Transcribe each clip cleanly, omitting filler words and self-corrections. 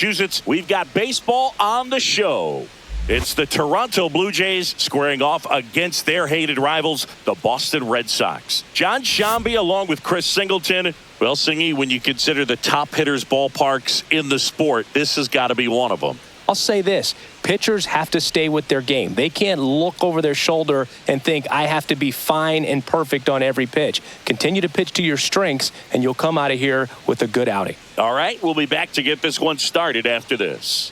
Massachusetts. We've got baseball on the show. It's the Toronto Blue Jays squaring off against their hated rivals, the Boston Red Sox. John Shambi along with Chris Singleton. Well, Singy, when you consider the top hitters ballparks in the sport, this has got to be one of them. I'll say this. Pitchers have to stay with their game. They can't look over their shoulder and think, I have to be fine and perfect on every pitch. Continue to pitch to your strengths, and you'll come out of here with a good outing. All right, we'll be back to get this one started after this.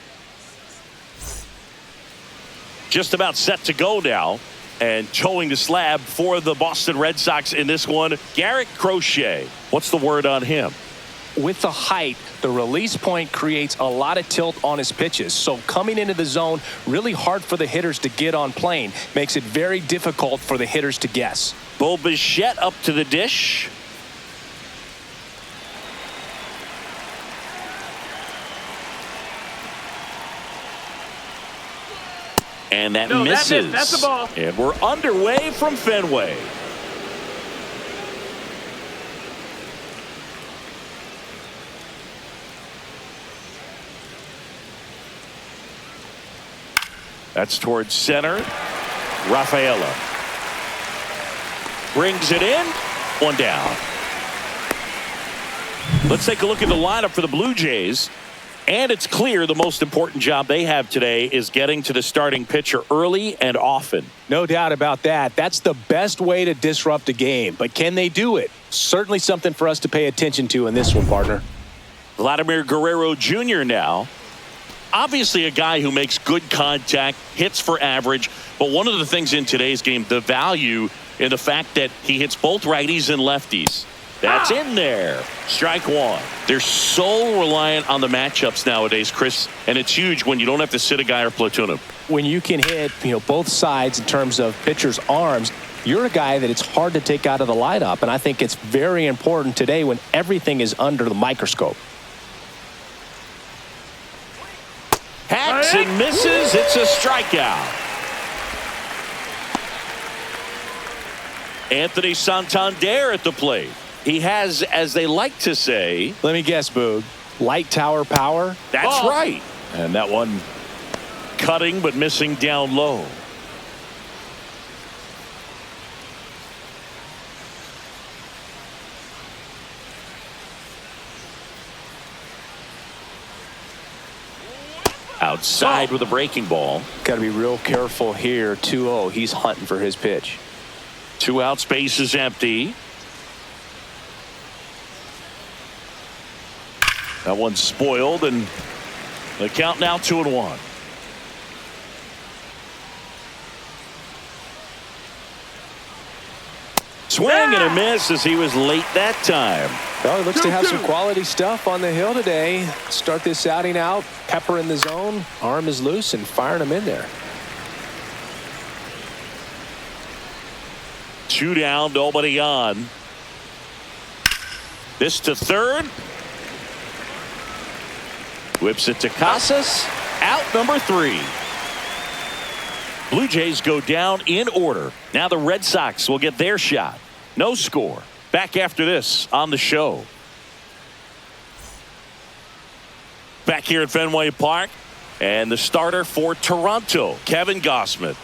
Just about set to go now, and towing the slab for the Boston Red Sox in this one, Garrett Crochet. What's the word on him? With the height, the release point creates a lot of tilt on his pitches. So coming into the zone, really hard for the hitters to get on plane. Makes it very difficult for the hitters to guess. Bo Bichette up to the dish. And that misses. That's the ball. And we're underway from Fenway. That's towards center. Rafaela brings it in. One down. Let's take a look at the lineup for the Blue Jays. And it's clear the most important job they have today is getting to the starting pitcher early and often. No doubt about that. That's the best way to disrupt a game. But can they do it? Certainly something for us to pay attention to in this one, partner. Vladimir Guerrero Jr. now. Obviously a guy who makes good contact, hits for average. But one of the things in today's game, the value in the fact that he hits both righties and lefties. That's in there. Strike one. They're so reliant on the matchups nowadays, Chris, and it's huge when you don't have to sit a guy or platoon him. When you can hit, both sides in terms of pitchers' arms, you're a guy that it's hard to take out of the lineup, and I think it's very important today when everything is under the microscope. Hacks and misses. It's a strikeout. Anthony Santander at the plate. He has, as they like to say. Let me guess, Boog. Light tower power? That's right. And that one cutting but missing down low. Outside with a breaking ball. Got to be real careful here. 2-0. He's hunting for his pitch. 2 outs, base is empty. That one's spoiled, and the count now 2-1. Swing and a miss as he was late that time. Well, he looks to have some quality stuff on the hill today. Start this outing out, pepper in the zone, arm is loose, and firing him in there. 2 down, nobody on. This to third. Whips it to Casas. Out number 3. Blue Jays go down in order. Now the Red Sox will get their shot. No score. Back after this on the show. Back here at Fenway Park. And the starter for Toronto, Kevin Gausman.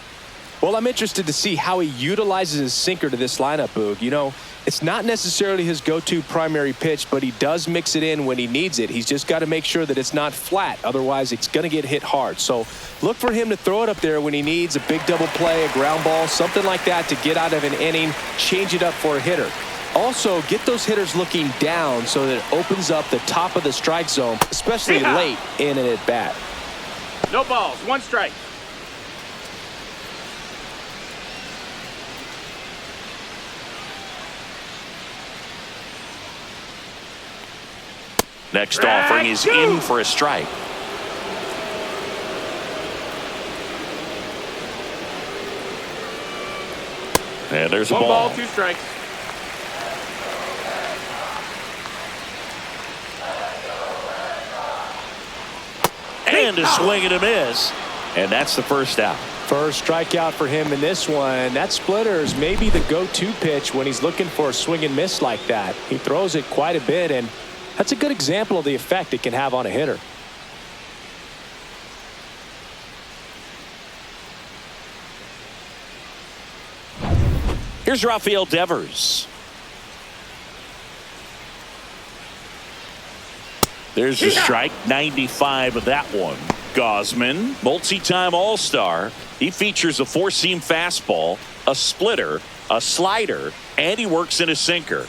Well, I'm interested to see how he utilizes his sinker to this lineup, Boog. It's not necessarily his go-to primary pitch, but he does mix it in when he needs it. He's just got to make sure that it's not flat. Otherwise, it's going to get hit hard. So look for him to throw it up there when he needs a big double play, a ground ball, something like that to get out of an inning, change it up for a hitter. Also, get those hitters looking down so that it opens up the top of the strike zone, especially late in an at-bat. No balls, 1 strike. Next offering is in for a strike. And there's a ball. 1 ball, 2 strikes. And a swing and a miss. And that's the first out. First strikeout for him in this one. That splitter is maybe the go-to pitch when he's looking for a swing and miss like that. He throws it quite a bit, and that's a good example of the effect it can have on a hitter. Here's Rafael Devers. There's the strike. 95 of that one. Gosman, multi-time All-Star. He features a four-seam fastball, a splitter, a slider, and he works in a sinker.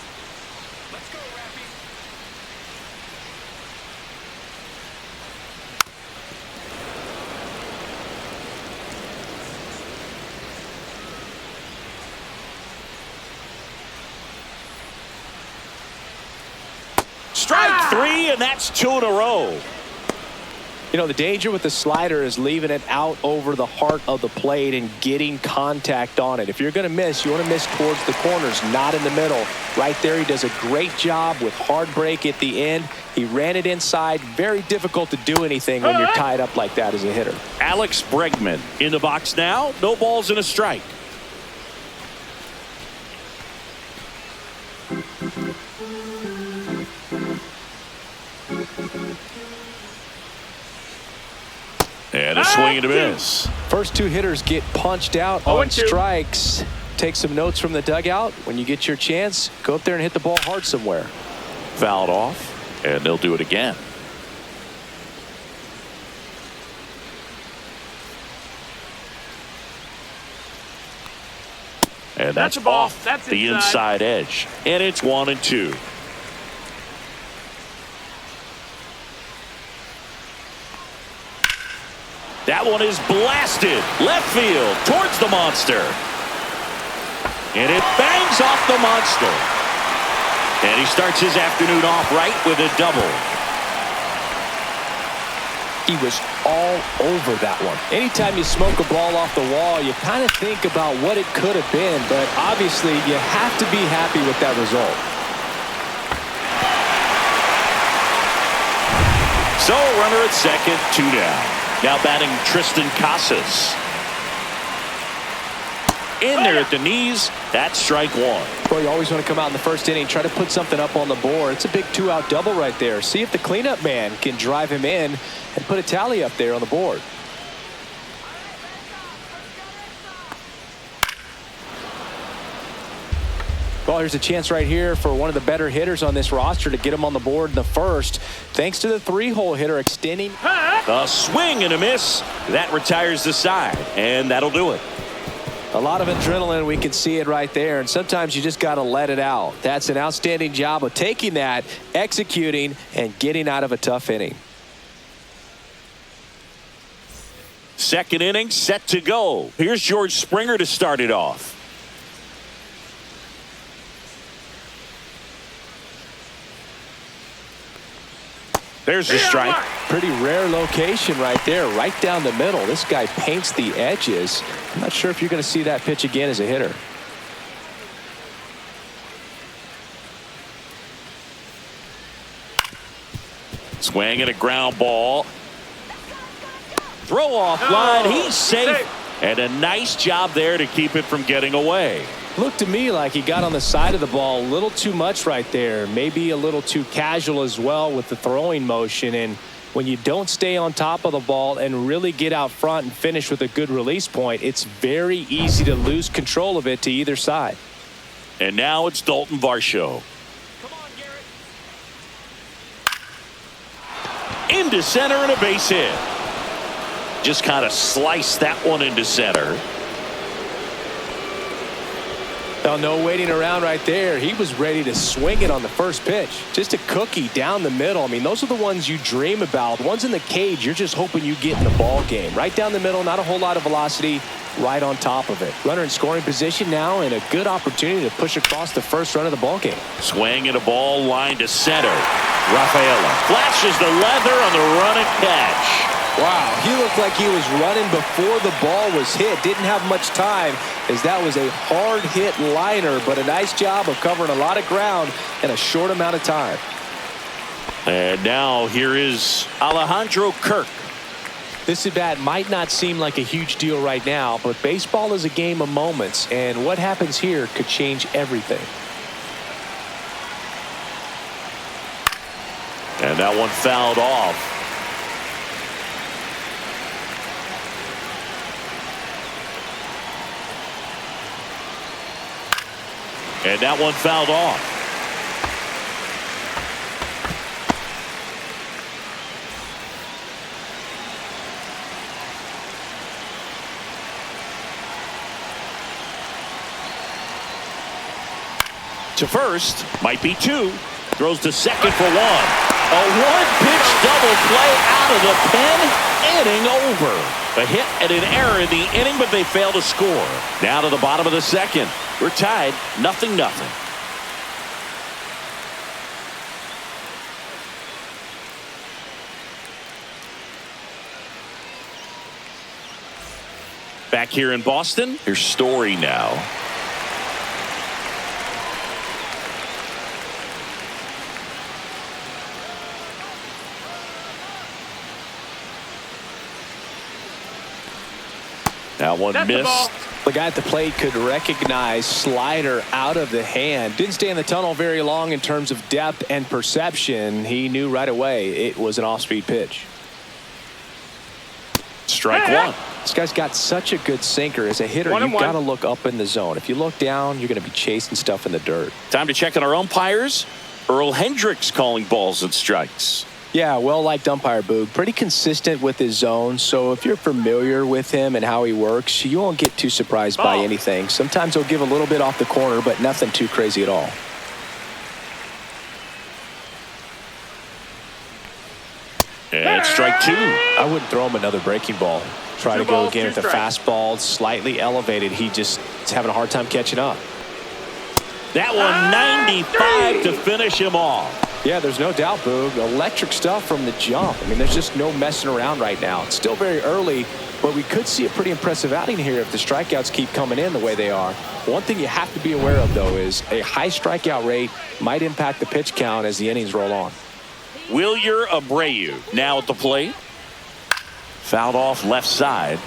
Strike three, and that's two in a row. You know, the danger with the slider is leaving it out over the heart of the plate and getting contact on it. If you're going to miss, you want to miss towards the corners, not in the middle. Right there, he does a great job with hard break at the end. He ran it inside. Very difficult to do anything when you're tied up like that as a hitter. Alex Bregman in the box now. No balls and a strike. And a swing and a miss. First two hitters get punched out on strikes. Take some notes from the dugout. When you get your chance, go up there and hit the ball hard somewhere. Fouled off, and they'll do it again. And that's a ball. off That's the inside edge. And it's 1-2. That one is blasted left field towards the monster. And it bangs off the monster. And he starts his afternoon off right with a double. He was all over that one. Anytime you smoke a ball off the wall, you kind of think about what it could have been, but obviously you have to be happy with that result. So runner at second, 2 down. Now batting Tristan Casas. In there at the knees. That's strike one. Well, you always want to come out in the first inning, try to put something up on the board. It's a big 2-out double right there. See if the cleanup man can drive him in and put a tally up there on the board. Well, here's a chance right here for one of the better hitters on this roster to get him on the board in the first, thanks to the three-hole hitter extending. A swing and a miss. That retires the side, and that'll do it. A lot of adrenaline, we can see it right there, and sometimes you just got to let it out. That's an outstanding job of taking that, executing, and getting out of a tough inning. Second inning set to go. Here's George Springer to start it off. There's the strike. Pretty rare location right there, right down the middle. This guy paints the edges. I'm not sure if you're going to see that pitch again as a hitter. Swing and a ground ball. Throw off line. He's safe. And a nice job there to keep it from getting away. Looked to me like he got on the side of the ball a little too much right there. Maybe a little too casual as well with the throwing motion. And when you don't stay on top of the ball and really get out front and finish with a good release point, it's very easy to lose control of it to either side. And now it's Dalton Varsho. Come on, Garrett. Into center and a base hit. Just kind of sliced that one into center. Well, no waiting around right there. He was ready to swing it on the first pitch. Just a cookie down the middle. I mean, those are the ones you dream about. The ones in the cage, you're just hoping you get in the ball game. Right down the middle, not a whole lot of velocity, right on top of it. Runner in scoring position now, and a good opportunity to push across the first run of the ball game. Swing and a ball line to center. Rafaela flashes the leather on the run and catch. Wow, he looked like he was running before the ball was hit. Didn't have much time, as that was a hard hit liner, but a nice job of covering a lot of ground in a short amount of time. And now here is Alejandro Kirk. This at bat might not seem like a huge deal right now, but baseball is a game of moments, and what happens here could change everything. And that one fouled off. And that one fouled off. To first, might be two. Throws to second for one. A one-pitch double play out of the pen. Inning over. A hit and an error in the inning, but they fail to score. Now to the bottom of the second. We're tied, 0-0. Back here in Boston, here's Story now. That one missed. The guy at the plate could recognize slider out of the hand. Didn't stay in the tunnel very long in terms of depth and perception. He knew right away it was an off-speed pitch. Strike one. This guy's got such a good sinker. As a hitter, you've got to look up in the zone. If you look down, you're going to be chasing stuff in the dirt. Time to check on our umpires. Earl Hendricks calling balls and strikes. Yeah, well-liked umpire, Boog. Pretty consistent with his zone, so if you're familiar with him and how he works, you won't get too surprised by anything. Sometimes he'll give a little bit off the corner, but nothing too crazy at all. And strike two. I wouldn't throw him another breaking ball. Try to go again with the fastball, slightly elevated. He just is having a hard time catching up. That one 95 to finish him off. Yeah, there's no doubt, Boog. Electric stuff from the jump. I mean, there's just no messing around right now. It's still very early, but we could see a pretty impressive outing here if the strikeouts keep coming in the way they are. One thing you have to be aware of, though, is a high strikeout rate might impact the pitch count as the innings roll on. Wilyer Abreu now at the plate. Fouled off left side.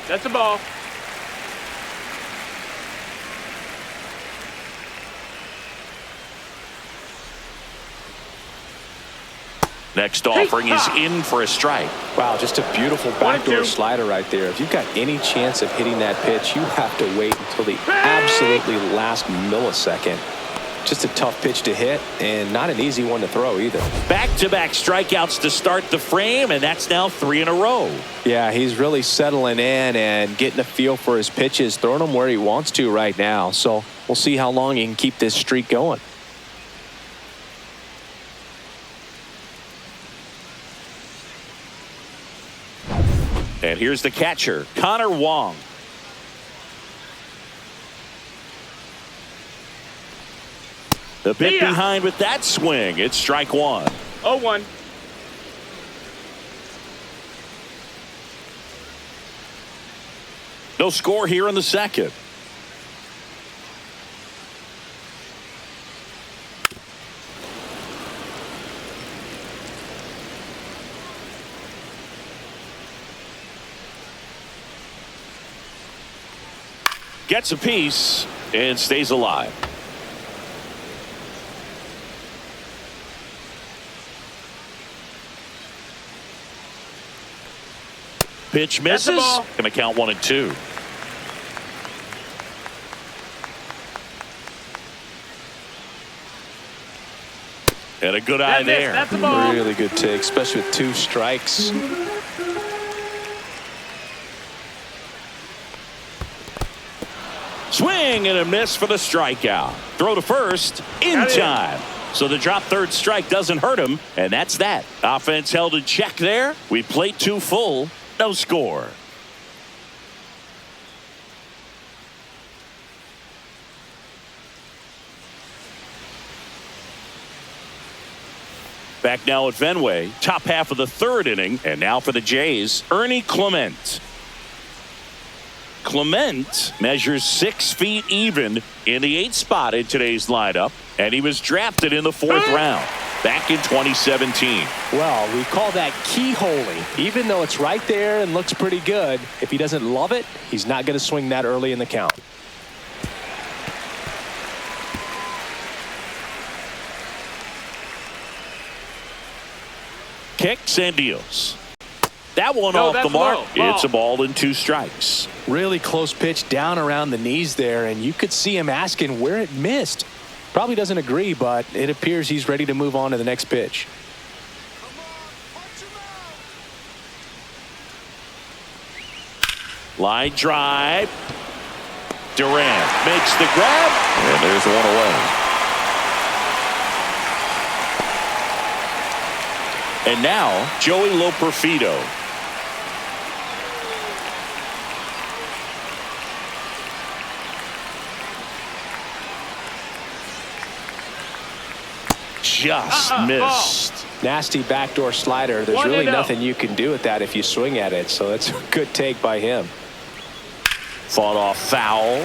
That's a ball. Next offering is in for a strike. Wow, just a beautiful backdoor slider right there. If you've got any chance of hitting that pitch, you have to wait until the absolutely last millisecond. Just a tough pitch to hit and not an easy one to throw either. Back-to-back strikeouts to start the frame, and that's now 3 in a row. Yeah, he's really settling in and getting a feel for his pitches, throwing them where he wants to right now. So we'll see how long he can keep this streak going. And here's the catcher, Connor Wong. The bit behind with that swing. It's strike one. 0-1. No score here in the second. Gets a piece and stays alive. Pitch misses. Going to count 1-2. And a good eye there. That's a ball. Really good take, especially with 2 strikes. Swing and a miss for the strikeout. Throw to first in time. So the drop third strike doesn't hurt him, and that's that. Offense held in check there. We played 2 full. No score. Back now at Fenway. Top half of the 3rd inning. And now for the Jays, Ernie Clement. Clement measures 6 feet even in the 8th spot in today's lineup. And he was drafted in the 4th round back in 2017. Well, we call that keyholing. Even though it's right there and looks pretty good, if he doesn't love it, he's not going to swing that early in the count. kicks and deals. That one No, off the that's mark. low. Ball. It's a ball and 2 strikes. Really close pitch down around the knees there, and you could see him asking where it missed. Probably doesn't agree, but it appears he's ready to move on to the next pitch. Line drive. Durant makes the grab, and there's one away. And now, Joey Loperfido. Just missed. Nasty backdoor slider. There's One really and out. nothing you can do with that if you swing at it, so that's a good take by him. Fought off foul.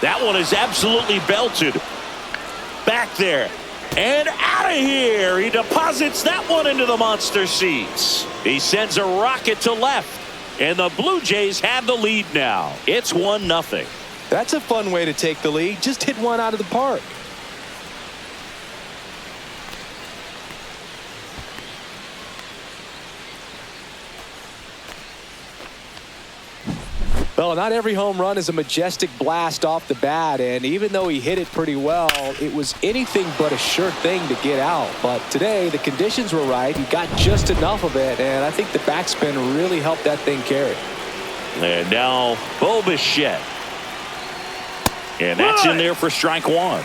That one is absolutely belted. Back there. And out of here. He deposits that one into the monster seats. He sends a rocket to left. And the Blue Jays have the lead now. It's 1-0. That's a fun way to take the lead. Just hit one out of the park. Well, not every home run is a majestic blast off the bat, and even though he hit it pretty well, it was anything but a sure thing to get out. But today, the conditions were right. He got just enough of it, and I think the backspin really helped that thing carry. And now, Bo Bichette. And that's in there for strike 1.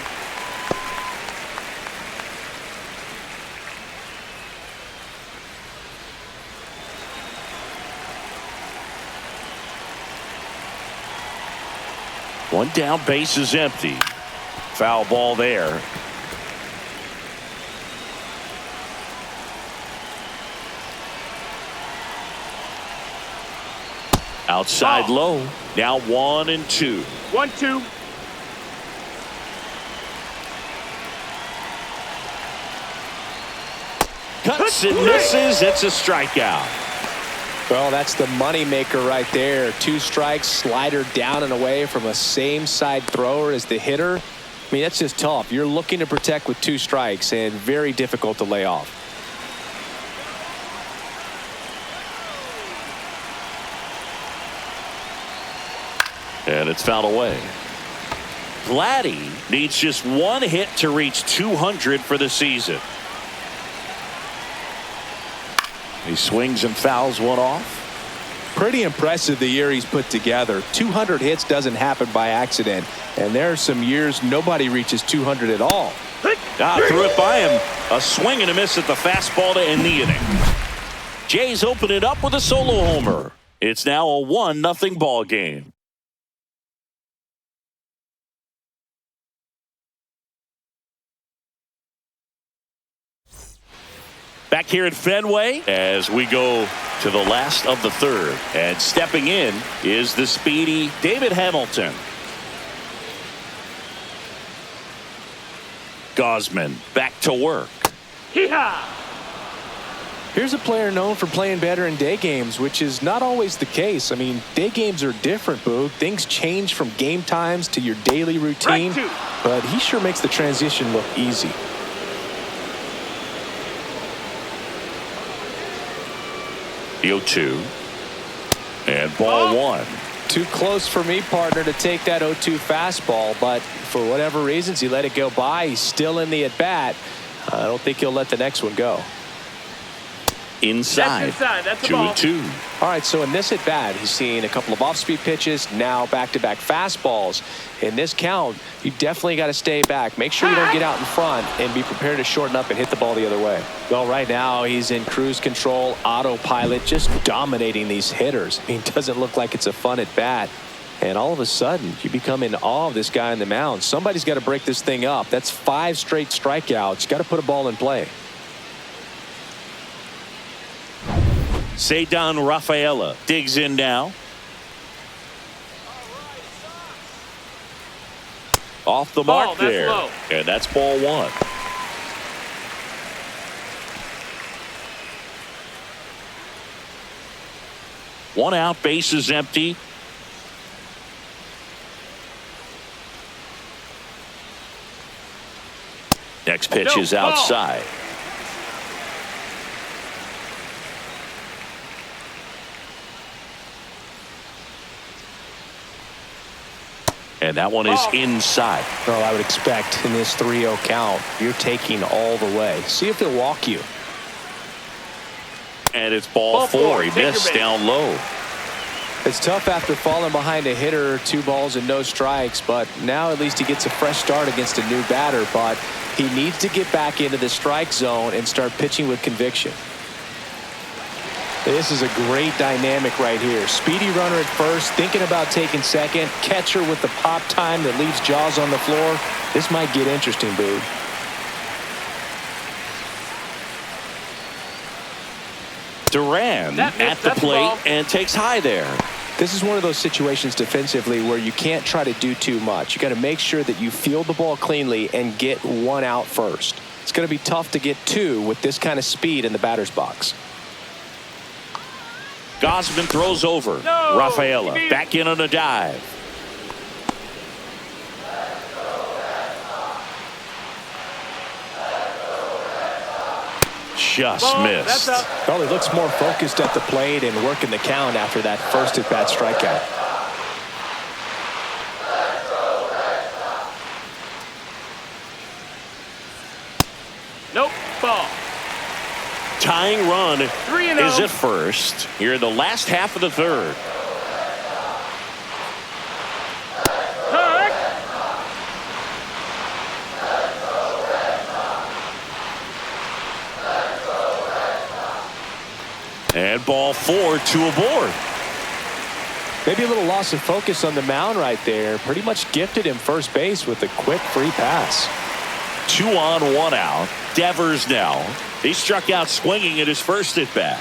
One down, base is empty. Foul ball there. Outside low. Now 1-2. 1-2. Cuts and misses. It's a strikeout. Well, that's the money maker right there. 2 strikes, slider down and away from a same side thrower as the hitter. I mean, that's just tough. You're looking to protect with 2 strikes and very difficult to lay off. And it's fouled away. Vladdy needs just 1 hit to reach 200 for the season. He swings and fouls one off. Pretty impressive the year he's put together. 200 hits doesn't happen by accident. And there are some years nobody reaches 200 at all. Threw it by him. A swing and a miss at the fastball to end the inning. Jays open it up with a solo homer. It's now a 1-0 ball game. Back here at Fenway as we go to the last of the 3rd. And stepping in is the speedy David Hamilton. Gosman back to work. Hee-haw! Here's a player known for playing better in day games, which is not always the case. I mean, day games are different, Boog. Things change from game times to your daily routine. Right, but he sure makes the transition look easy. The 0-2. And ball 1. Too close for me, partner, to take that 0-2 fastball, but for whatever reasons he let it go by. He's still in the at-bat. I don't think he'll let the next one go. Inside. That's inside. That's the ball. 2-2. All right, so in this at-bat, he's seen a couple of off-speed pitches, now back-to-back fastballs. In this count, you definitely got to stay back. Make sure you don't get out in front and be prepared to shorten up and hit the ball the other way. Well, right now, he's in cruise control, autopilot, just dominating these hitters. I mean, it doesn't look like it's a fun at-bat. And all of a sudden, you become in awe of this guy on the mound. Somebody's got to break this thing up. That's 5 straight strikeouts. Got to put a ball in play. Cedar Rafaela digs in now. Off the mark that's there. low. And that's ball 1. One out, base is empty. Next pitch No, is ball. outside. And that one is inside. Well, I would expect in this 3-0 count, you're taking all the way. See if he'll walk you. And it's ball four. He missed down low. It's tough after falling behind a hitter, 2 balls and no strikes, but now at least he gets a fresh start against a new batter, but he needs to get back into the strike zone and start pitching with conviction. This is a great dynamic right here. Speedy runner at first, thinking about taking second. Catcher with the pop time that leaves Jaws on the floor. This might get interesting, Boog. Duran at the plate and takes high there. This is one of those situations defensively where you can't try to do too much. You got to make sure that you field the ball cleanly and get 1 out first. It's going to be tough to get 2 with this kind of speed in the batter's box. Gosman throws over. No, Rafaela back in on a dive. Just missed. Well, he looks more focused at the plate and working the count after that first at-bat strikeout. Nope, ball. Tying run 3-0. is at first here in the last half of the third. And ball 4, 2 aboard. Maybe a little loss of focus on the mound right there. Pretty much gifted him first base with a quick free pass. 2 on, 1 out. Devers now. He struck out swinging at his first at bat.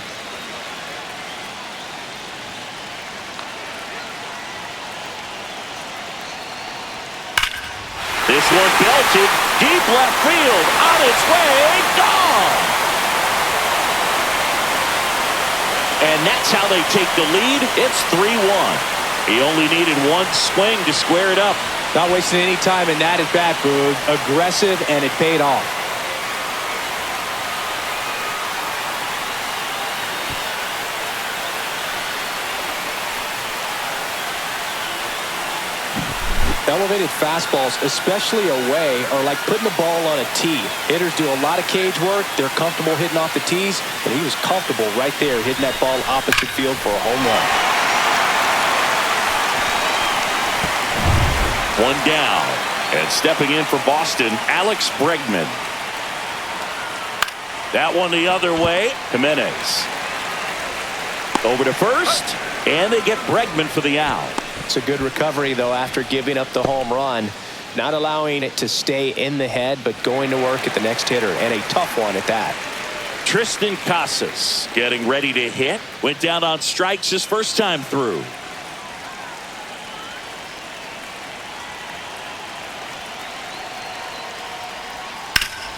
This one belted deep left field, on its way, gone. And that's how they take the lead. It's 3-1. He only needed 1 swing to square it up. Not wasting any time in that at bat, Boog. Aggressive, and it paid off. Elevated fastballs, especially away, are like putting the ball on a tee. Hitters do a lot of cage work. They're comfortable hitting off the tees, and he was comfortable right there hitting that ball opposite field for a home run. 1 down. And stepping in for Boston, Alex Bregman. That one the other way. Jimenez. Over to first, and they get Bregman for the out. It's a good recovery, though, after giving up the home run. Not allowing it to stay in the head, but going to work at the next hitter, and a tough one at that. Tristan Casas getting ready to hit. Went down on strikes his first time through.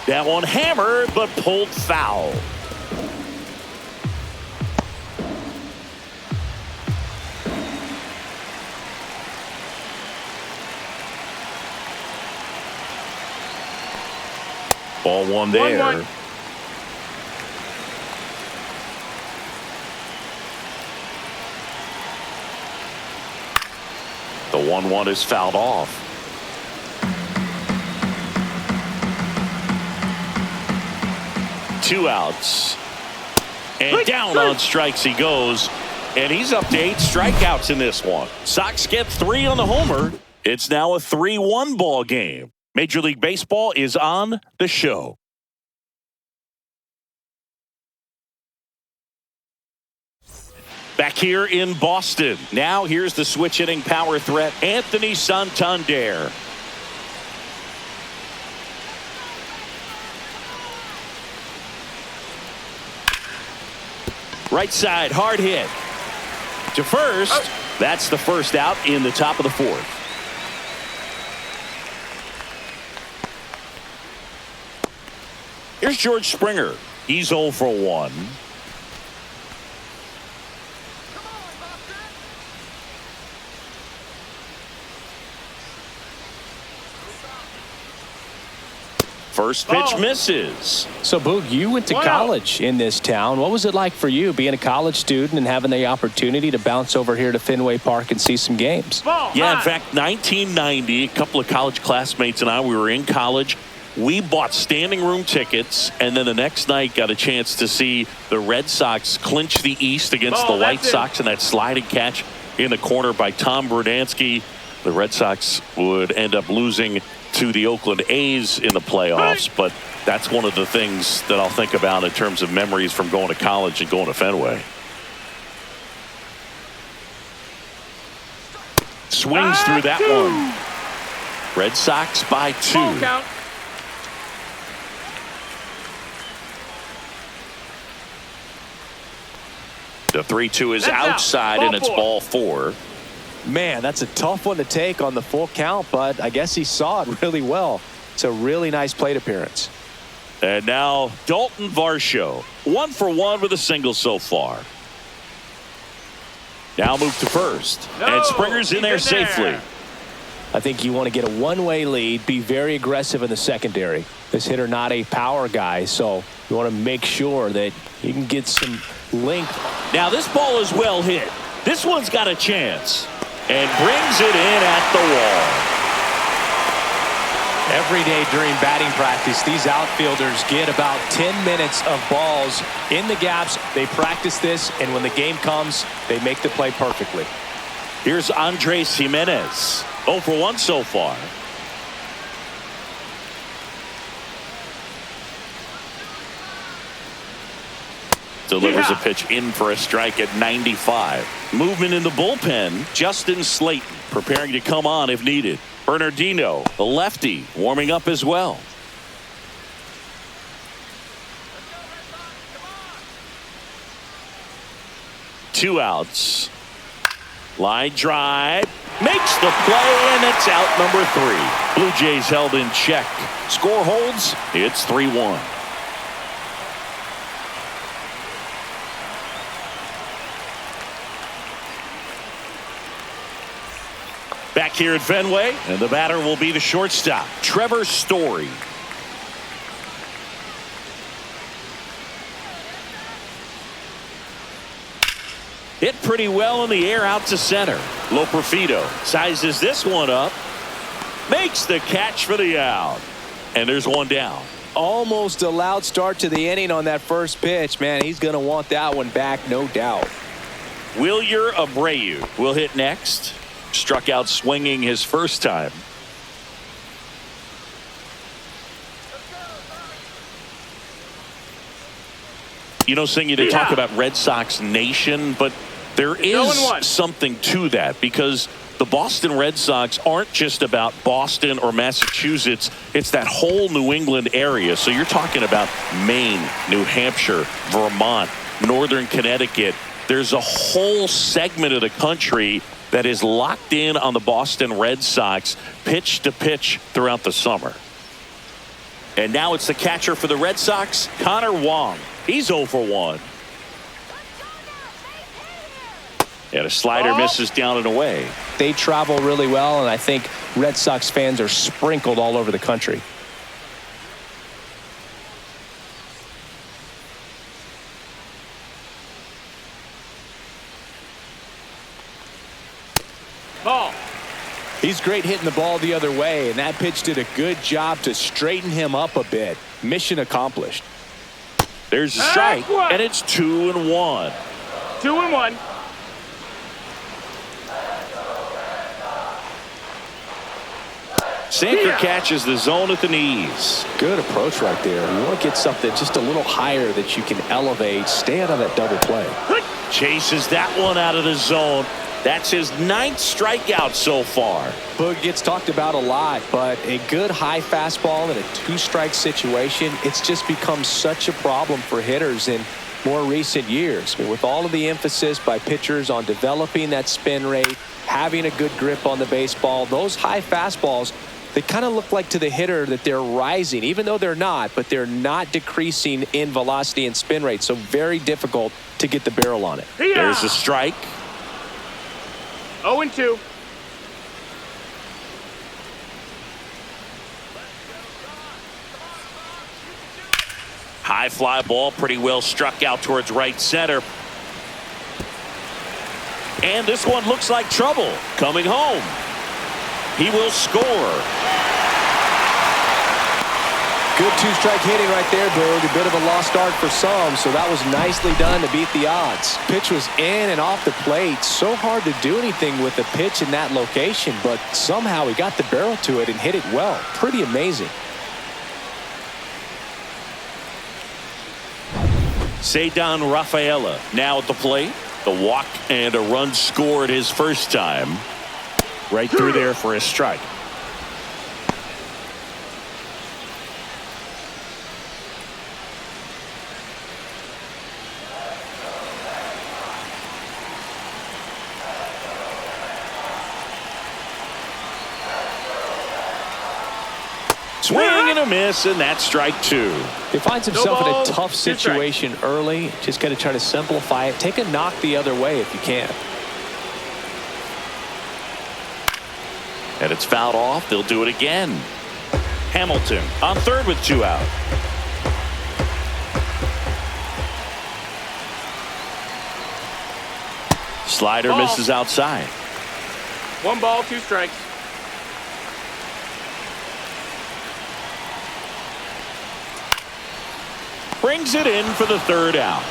That one hammered, but pulled foul. Ball 1 there. 1-1. The 1-1 is fouled off. Two outs. And down on strikes he goes. And he's up to 8 strikeouts in this one. Sox get 3 on the homer. It's now a 3-1 ball game. Major League Baseball is on the show. Back here in Boston. Now here's the switch hitting power threat, Anthony Santander. Right side, hard hit. To first. That's the first out in the top of the 4th. Here's George Springer. He's 0 for 1. First pitch misses. So, Boog, you went to college in this town. What was it like for you being a college student and having the opportunity to bounce over here to Fenway Park and see some games? Yeah, in fact, 1990, a couple of college classmates and I, we were in college. We bought standing room tickets, and then the next night got a chance to see the Red Sox clinch the East against the White Sox in that sliding catch in the corner by Tom Brudansky. The Red Sox would end up losing to the Oakland A's in the playoffs, but that's one of the things that I'll think about in terms of memories from going to college and going to Fenway. Swings through that one. Red Sox by 2. The 3-2 is outside, and it's ball 4. Man, that's a tough one to take on the full count, but I guess he saw it really well. It's a really nice plate appearance. And now Dalton Varsho, 1 for 1 with a single so far. Now move to first, and Springer's in there safely. I think you want to get a one-way lead, be very aggressive in the secondary. This hitter not a power guy, so you want to make sure that you can get some length. Now this ball is well hit. This one's got a chance. And brings it in at the wall. Every day during batting practice, these outfielders get about 10 minutes of balls in the gaps. They practice this, and when the game comes, they make the play perfectly. Here's Andres Jimenez. 0 for 1 so far. Delivers a pitch in for a strike at 95. Movement in the bullpen. Justin Slayton preparing to come on if needed. Bernardino, the lefty, warming up as well. Two outs. Line drive. Makes the play, and it's out number 3. Blue Jays held in check. Score holds. It's 3-1. Back here at Fenway, and the batter will be the shortstop, Trevor Story. Hit pretty well in the air out to center. Loperfido sizes this one up, makes the catch for the out, and there's one down. Almost a loud start to the inning on that first pitch. Man, he's going to want that one back, no doubt. Wilyer Abreu will hit next. Struck out swinging his first time. You know, Singy, they talk about Red Sox Nation, but there is something to that, because the Boston Red Sox aren't just about Boston or Massachusetts. It's that whole New England area. So you're talking about Maine, New Hampshire, Vermont, Northern Connecticut. There's a whole segment of the country that is locked in on the Boston Red Sox pitch to pitch throughout the summer. And now it's the catcher for the Red Sox, Connor Wong. He's 0 for 1. And a slider misses down and away. They travel really well, and I think Red Sox fans are sprinkled all over the country. Ball. He's great hitting the ball the other way, and that pitch did a good job to straighten him up a bit. Mission accomplished. There's a strike, and it's 2-1. 2-1. Sanker catches the zone at the knees. Good approach right there. You want to get something just a little higher that you can elevate. Stay out of that double play. Chases that one out of the zone. That's his 9th strikeout so far. Boog gets talked about a lot, but a good high fastball in a 2-strike situation, it's just become such a problem for hitters in more recent years. I mean, with all of the emphasis by pitchers on developing that spin rate, having a good grip on the baseball, those high fastballs, they kind of look like to the hitter that they're rising, even though they're not, but they're not decreasing in velocity and spin rate. So very difficult to get the barrel on it. There's a strike. 0-2. High fly ball, pretty well struck out towards right center. And this one looks like trouble coming home. He will score. Good two-strike hitting right there, Boog. A bit of a lost start for some, so that was nicely done to beat the odds. Pitch was in and off the plate. So hard to do anything with the pitch in that location, but somehow he got the barrel to it and hit it well. Pretty amazing. Ceddanne Rafaela now at the plate. The walk and a run scored his first time. Right through there for a strike. Swing and a miss, and that's strike two. He finds himself in a tough situation early. Just got to try to simplify it. Take a knock the other way if you can. And it's fouled off. They'll do it again. Hamilton on third with two out. Slider misses outside. 1 ball, 2 strikes. Brings it in for the third out.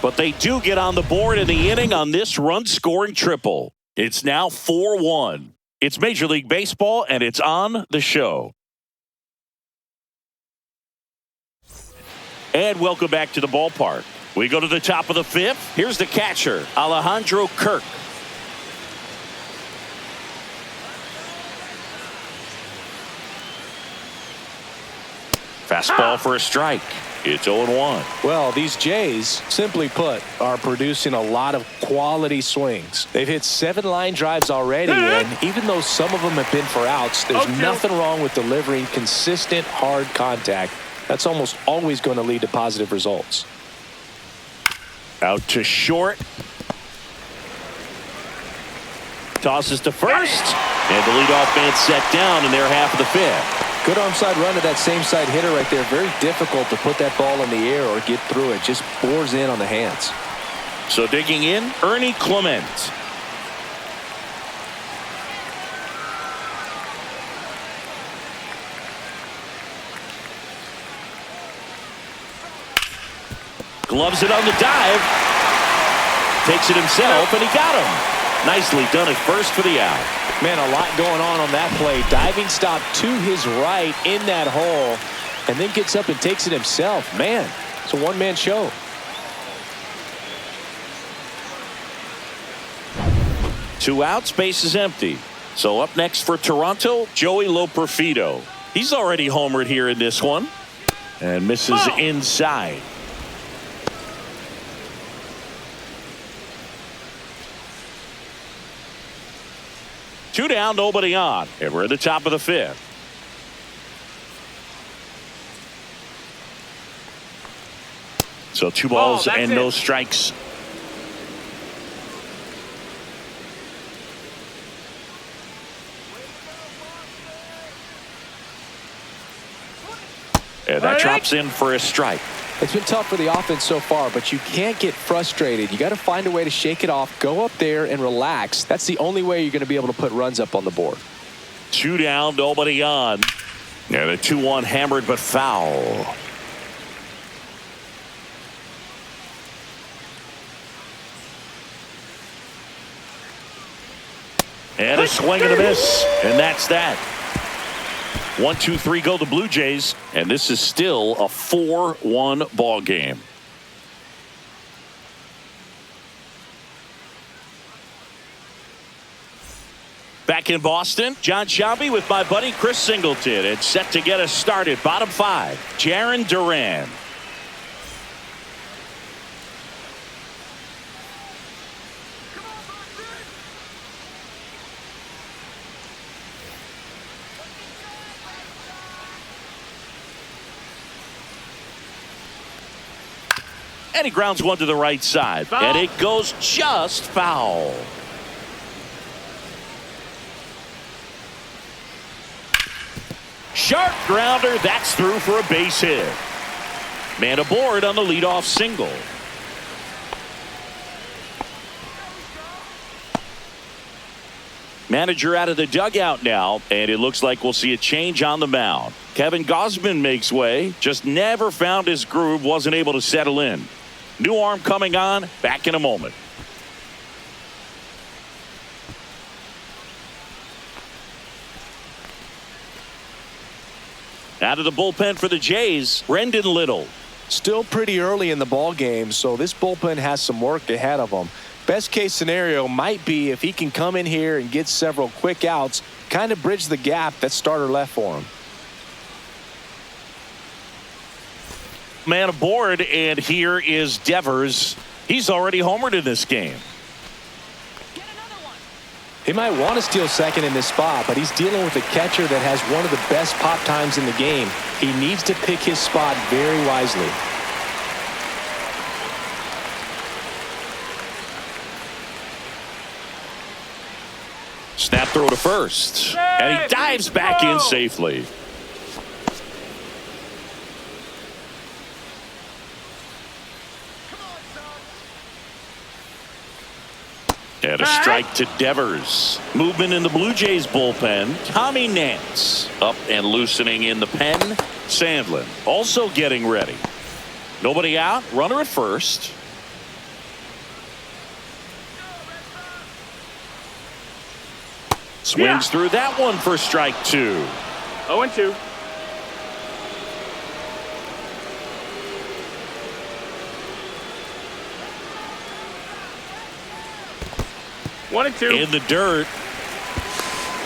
But they do get on the board in the inning on this run-scoring triple. It's now 4-1. It's Major League Baseball, and it's on the show. And welcome back to the ballpark. We go to the top of the fifth. Here's the catcher, Alejandro Kirk. Fastball for a strike. It's 0-1. Well, these Jays, simply put, are producing a lot of quality swings. They've hit 7 line drives already, and even though some of them have been for outs, there's nothing wrong with delivering consistent, hard contact. That's almost always going to lead to positive results. Out to short. Tosses to first. And the leadoff man set down in their half of the fifth. Good arm side run to that same side hitter right there. Very difficult to put that ball in the air or get through it. Just bores in on the hands. So digging in, Ernie Clement. Gloves it on the dive. Takes it himself, and he got him. Nicely done at first for the out. Man, a lot going on that play. Diving stop to his right in that hole, and then gets up and takes it himself. Man, it's a one-man show. Two outs, base is empty. So up next for Toronto, Joey Loperfido. He's already homered here in this one. And misses inside. Two down, nobody on. And we're at the top of the fifth. So 2 balls and no strikes. And that drops in for a strike. It's been tough for the offense so far, but you can't get frustrated. You got to find a way to shake it off, go up there and relax. That's the only way you're going to be able to put runs up on the board. 2 down, nobody on. And a 2-1 hammered but foul. And a swing and a miss. And that's that. 1-2-3 go the Blue Jays, and this is still a 4-1 ball game. Back in Boston, John Shelby with my buddy Chris Singleton. It's set to get us started. Bottom 5, Jarren Duran. And he grounds one to the right side. Foul. And it goes just foul. sharp grounder. That's through for a base hit. Man aboard on the leadoff single. Manager out of the dugout now, and it looks like we'll see a change on the mound. Kevin Gausman makes way, just never found his groove, wasn't able to settle in. New arm coming on, back in a moment. Out of the bullpen for the Jays, Brendan Little. Still pretty early in the ball game, so this bullpen has some work ahead of them. Best case scenario might be if he can come in here and get several quick outs, kind of bridge the gap that starter left for him. Man aboard, and here is Devers. He's already homered in this game. He might want to steal second in this spot, but he's dealing with a catcher that has one of the best pop times in the game. He needs to pick his spot very wisely. Snap throw to first, and he dives back in safely. And a strike to Devers. Movement in the Blue Jays bullpen. Tommy Nance up and loosening in the pen. Sandlin also getting ready. Nobody out. Runner at first. Swings through that one for strike 2. 0-2. One and two. In the dirt.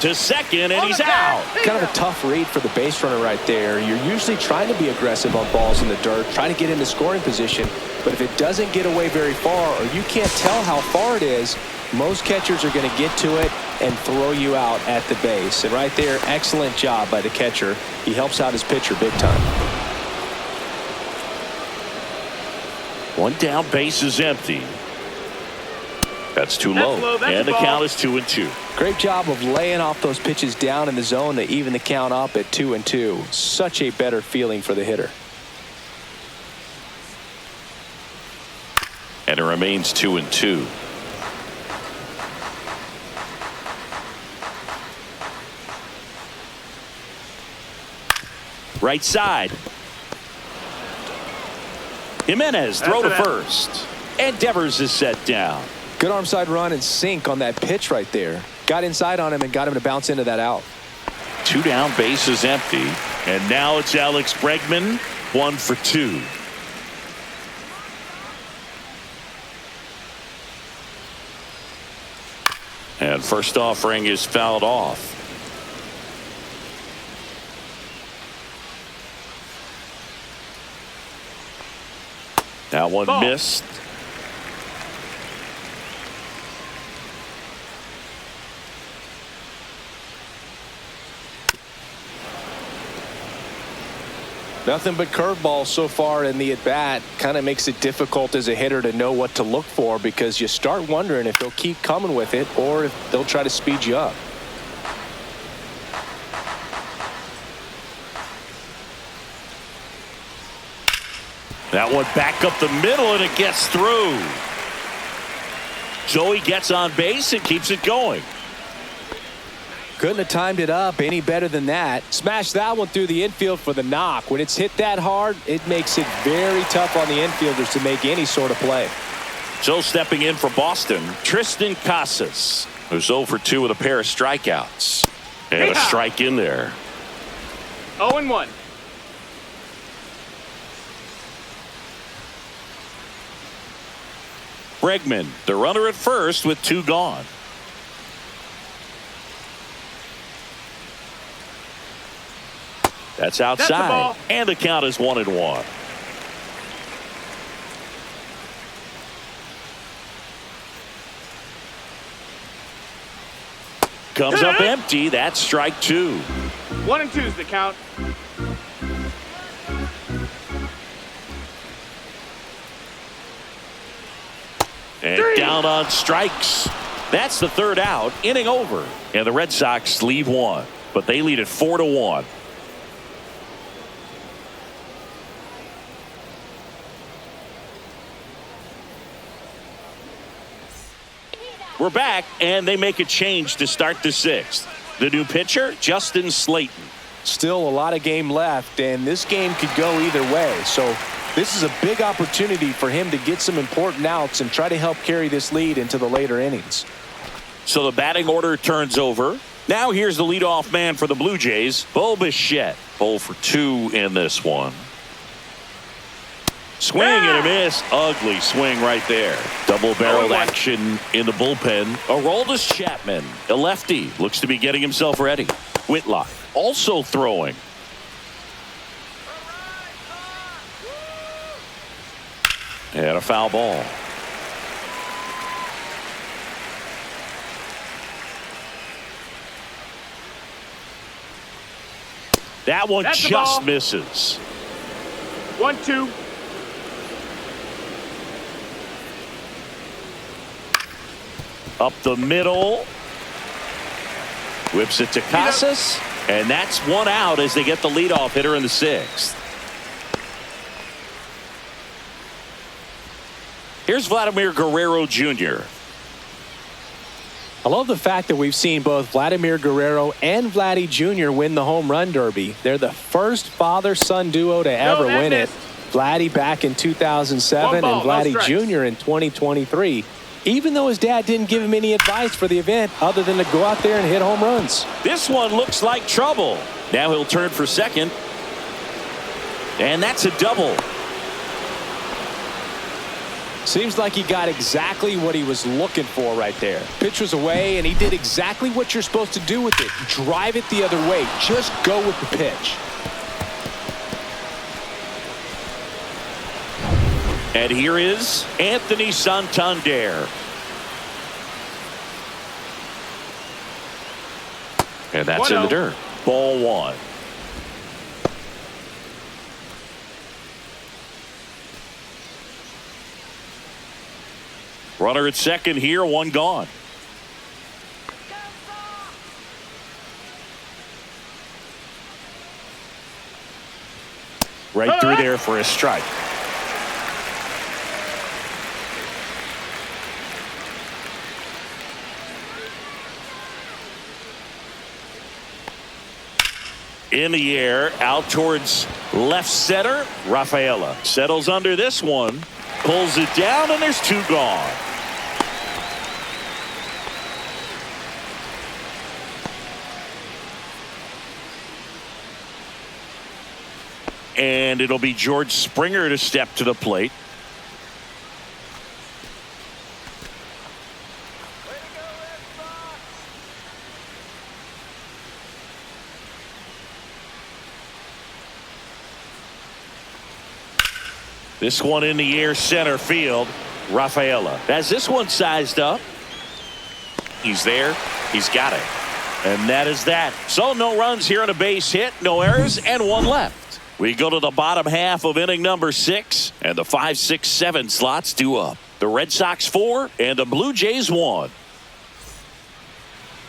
To second, and he's out. Kind of a tough read for the base runner right there. You're usually trying to be aggressive on balls in the dirt, trying to get into scoring position. But if it doesn't get away very far, or you can't tell how far it is, most catchers are going to get to it and throw you out at the base. And right there, excellent job by the catcher. He helps out his pitcher big time. One down, base is empty. That's too low. And the count is 2-2. Great job of laying off those pitches down in the zone to even the count up at 2-2. Such a better feeling for the hitter. And it remains 2-2. Right side. Jimenez throw to first. And Devers is set down. Good arm side run and sink on that pitch right there. Got inside on him and got him to bounce into that out. 2 down, base is empty. And now it's Alex Bregman, 1 for 2. And first offering is fouled off. That one missed. Nothing but curveballs so far in the at-bat. Kind of makes it difficult as a hitter to know what to look for, because you start wondering if they'll keep coming with it or if they'll try to speed you up. That one back up the middle, and it gets through. So he gets on base and keeps it going. Couldn't have timed it up any better than that. Smashed that one through the infield for the knock. When it's hit that hard, it makes it very tough on the infielders to make any sort of play. So stepping in for Boston, Tristan Casas, who's 0 for 2 with a pair of strikeouts. And a strike in there. 0-1. Bregman, the runner at first with 2 gone. That's outside, and the count is 1-1. Comes up empty. That's strike 2. 1-2 is the count. And down on strikes. That's the 3rd out. Inning over. And the Red Sox leave 1. But they lead it 4-1. We're back, and they make a change to start the sixth. The new pitcher, Justin Slayton. Still a lot of game left, and this game could go either way. So this is a big opportunity for him to get some important outs and try to help carry this lead into the later innings. So the batting order turns over. Now here's the leadoff man for the Blue Jays, Bo Bichette. 0 for 2 in this one. Swing and a miss. Ugly swing right there. Double-barreled action in the bullpen. Aroldis Chapman, a lefty, looks to be getting himself ready. Whitlock also throwing. And a foul ball. That one just misses. 1-2. Up the middle. Whips it to Casas. And that's one out as they get the leadoff hitter in the sixth. Here's Vladimir Guerrero Jr. I love the fact that we've seen both Vladimir Guerrero and Vladdy Jr. win the home run derby. They're the first father-son duo to ever win it. Vladdy back in 2007 and Vladdy Jr. in 2023. Even though his dad didn't give him any advice for the event other than to go out there and hit home runs. This one looks like trouble. Now he'll turn for second. And that's a double. Seems like he got exactly what he was looking for right there. Pitch was away, and he did exactly what you're supposed to do with it. Drive it the other way. Just go with the pitch. And here is Anthony Santander. And that's in the dirt. Ball one. Runner at second here, one gone. Right through there for a strike. In the air, out towards left center. Rafaela settles under this one, pulls it down, and there's two gone. And it'll be George Springer to step to the plate. This one in the air, center field. Rafaela has this one sized up. He's there. He's got it. And that is that. So no runs here on a base hit, no errors, and one left. We go to the bottom half of inning number 6, and the 5, 6, 7 slots due up. The Red Sox 4 and the Blue Jays 1.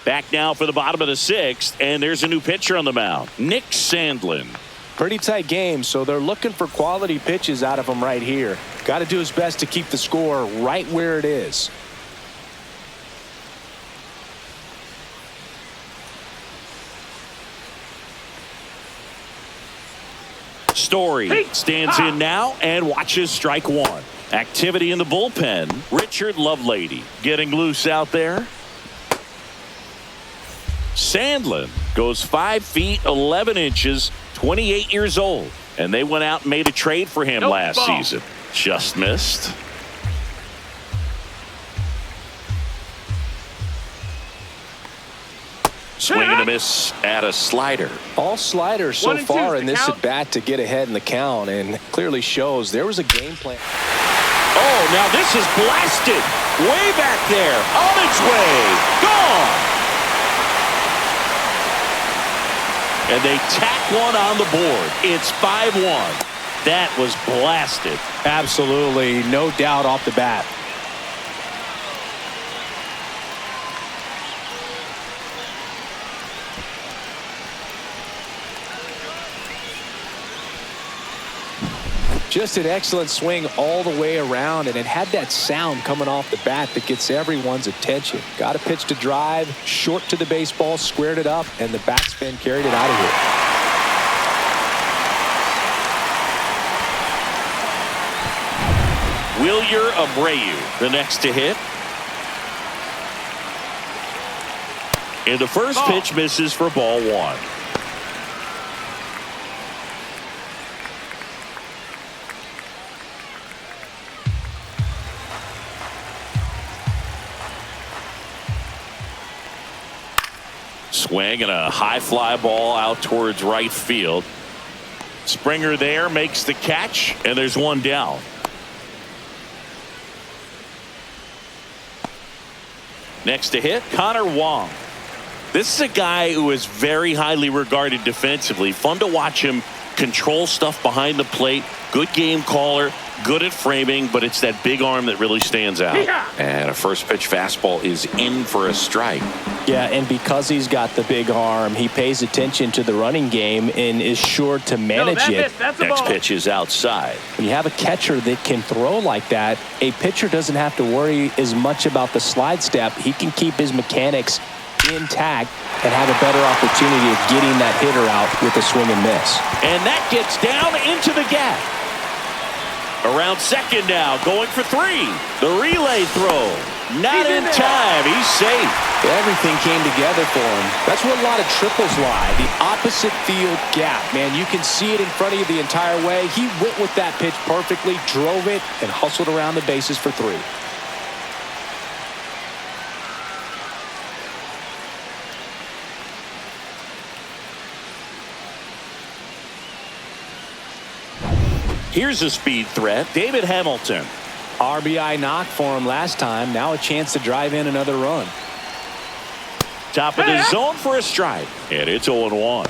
Back now for the bottom of the 6th, and there's a new pitcher on the mound, Nick Sandlin. Pretty tight game, so they're looking for quality pitches out of him right here. Got to do his best to keep the score right where it is. Story stands in now and watches strike one. Activity in the bullpen. Richard Lovelady getting loose out there. Sandlin goes 5 feet 11 inches, 28 years old, and they went out and made a trade for him last season. Just missed. Swing and a miss at a slider. All sliders so far in this at bat to get ahead in the count, and clearly shows there was a game plan. Oh, now this is blasted way back there, on its way, gone. And they tack one on the board. It's 5-1. That was blasted. Absolutely, no doubt off the bat. Just an excellent swing all the way around, and it had that sound coming off the bat that gets everyone's attention. Got a pitch to drive, short to the baseball, squared it up, and the backspin carried it out of here. Wilyer Abreu, the next to hit. And the first pitch misses for ball one. Swing and a high fly ball out towards right field. Springer there makes the catch, and there's one down. Next to hit, Connor Wong. This is a guy who is very highly regarded defensively. Fun to watch him control stuff behind the plate. Good game caller, good at framing, but it's that big arm that really stands out. And a first pitch fastball is in for a strike. Yeah, and because he's got the big arm, he pays attention to the running game and is sure to manage it. Next pitch is outside. When you have a catcher that can throw like that, a pitcher doesn't have to worry as much about the slide step. He can keep his mechanics intact and have a better opportunity of getting that hitter out with a swing and miss. And that gets down into the gap. Around second now, going for three. The relay throw. Not in time. He's safe. Everything came together for him. That's where a lot of triples lie. The opposite field gap, man. You can see it in front of you the entire way. He went with that pitch perfectly, drove it, and hustled around the bases for three. Here's a speed threat, David Hamilton. RBI knock for him last time. Now a chance to drive in another run. Top of the zone for a strike. And it's 0-1.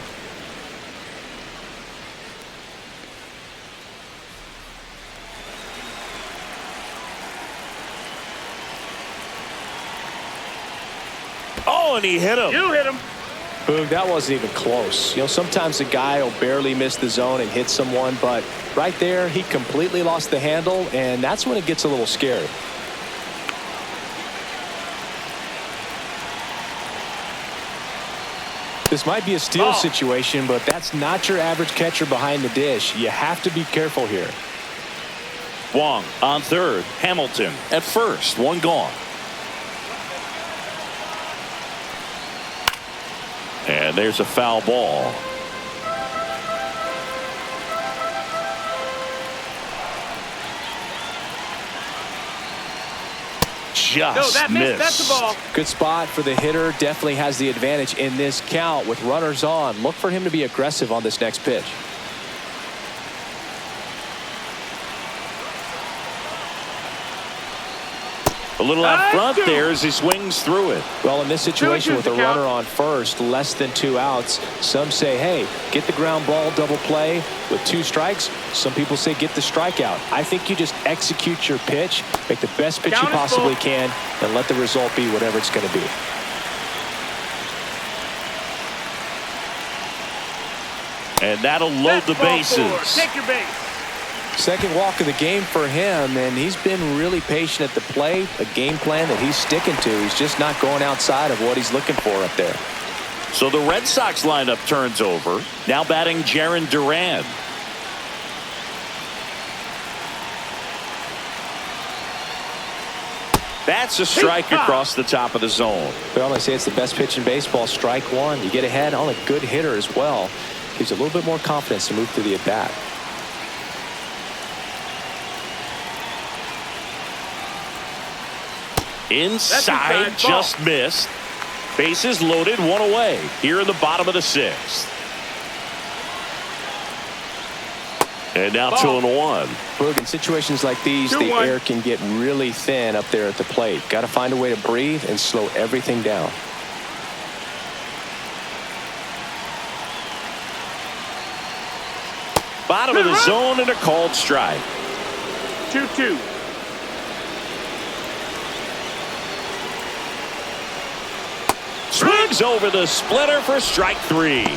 Oh, and he hit him. You hit him. Boog, that wasn't even close. You know, sometimes a guy will barely miss the zone and hit someone, but right there, he completely lost the handle, and that's when it gets a little scary. This might be a steal situation, but that's not your average catcher behind the dish. You have to be careful here. Wong on third. Hamilton at first. One gone. And there's a foul ball. Just missed. That's the ball. Good spot for the hitter. Definitely has the advantage in this count with runners on. Look for him to be aggressive on this next pitch. A little out front there as he swings through it. Well, in this situation with a runner on first, less than 2 outs, some say, hey, get the ground ball, double play with 2 strikes. Some people say get the strikeout. I think you just execute your pitch, make the best pitch you possibly can, and let the result be whatever it's going to be. And that'll load the bases. Take your base. Second walk of the game for him, and he's been really patient at the plate. A game plan that he's sticking to. He's just not going outside of what he's looking for up there. So the Red Sox lineup turns over. Now batting Jarren Duran. That's a strike across the top of the zone. Well, I say it's the best pitch in baseball. Strike one. You get ahead on a good hitter as well. Gives you a little bit more confidence to move through the at-bat. Inside, just missed. Bases loaded, one away here in the bottom of the 6th. And now 2-1. Boog, in situations like these, the air can get really thin up there at the plate. Got to find a way to breathe and slow everything down. Bottom of the zone and a called strike. 2-2. Swings over the splitter for strike 3.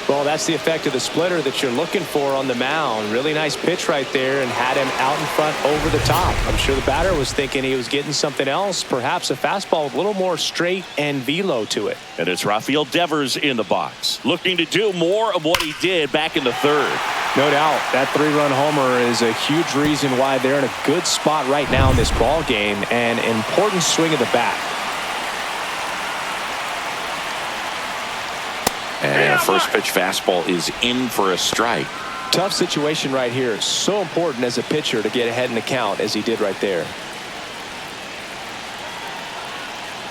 Well, that's the effect of the splitter that you're looking for on the mound. Really nice pitch right there and had him out in front over the top. I'm sure the batter was thinking he was getting something else, perhaps a fastball with a little more straight and velo to it. And it's Rafael Devers in the box, looking to do more of what he did back in the third. No doubt. That 3-run homer is a huge reason why they're in a good spot right now in this ball game, and an important swing of the bat. And first pitch fastball is in for a strike. Tough situation right here. So important as a pitcher to get ahead in the count as he did right there.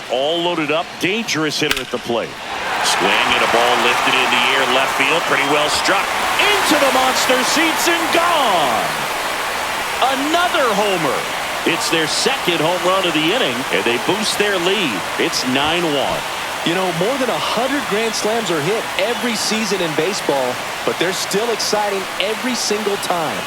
All loaded up, dangerous hitter at the plate. Swing and a ball lifted in the air, left field, pretty well struck. Into the monster seats and gone. Another homer. It's their second home run of the inning, and they boost their lead. It's 9-1. You know, more than 100 grand slams are hit every season in baseball, but they're still exciting every single time.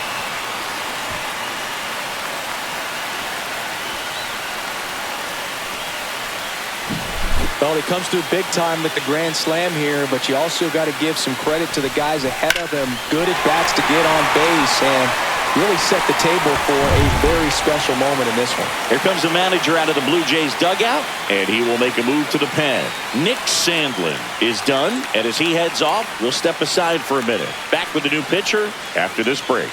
Well, he comes through big time with the grand slam here, but you also got to give some credit to the guys ahead of him. Good at bats to get on base and really set the table for a very special moment in this one. Here comes the manager out of the Blue Jays dugout, and he will make a move to the pen. Nick Sandlin is done, and as he heads off, we'll step aside for a minute. Back with the new pitcher after this break.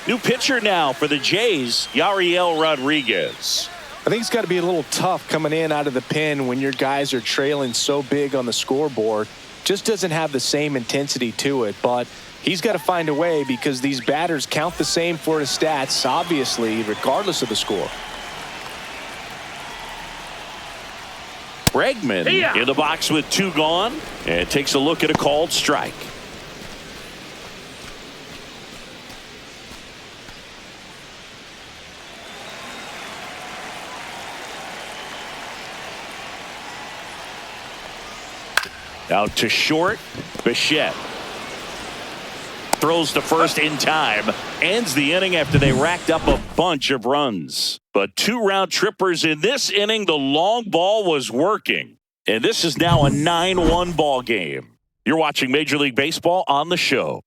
New pitcher now for the Jays, Yariel Rodriguez. I think it's got to be a little tough coming in out of the pen when your guys are trailing so big on the scoreboard. Just doesn't have the same intensity to it, but he's got to find a way because these batters count the same for his stats, obviously, regardless of the score. Bregman in the box with 2 gone and takes a look at a called strike. Out to short, Bichette throws to first in time. Ends the inning after they racked up a bunch of runs. But 2 round trippers in this inning. The long ball was working. And this is now a 9-1 ball game. You're watching Major League Baseball on the show.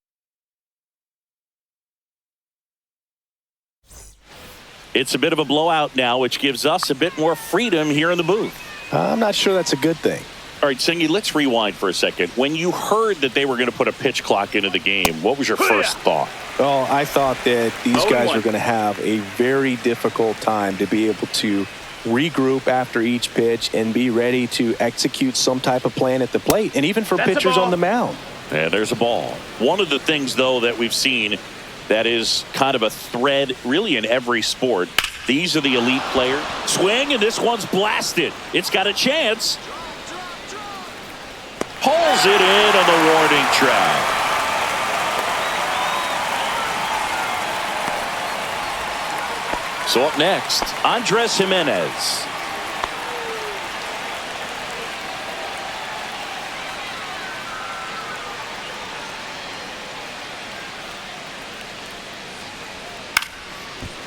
It's a bit of a blowout now, which gives us a bit more freedom here in the booth. I'm not sure that's a good thing. All right, Singy, let's rewind for a second. When you heard that they were going to put a pitch clock into the game, what was your first thought? Well, I thought that these guys were going to have a very difficult time to be able to regroup after each pitch and be ready to execute some type of plan at the plate, and even for pitchers on the mound. And there's a ball. One of the things, though, that we've seen that is kind of a thread really in every sport, these are the elite players. Swing, and this one's blasted. It's got a chance. Pulls it in on the warning track. So up next, Andres Jimenez.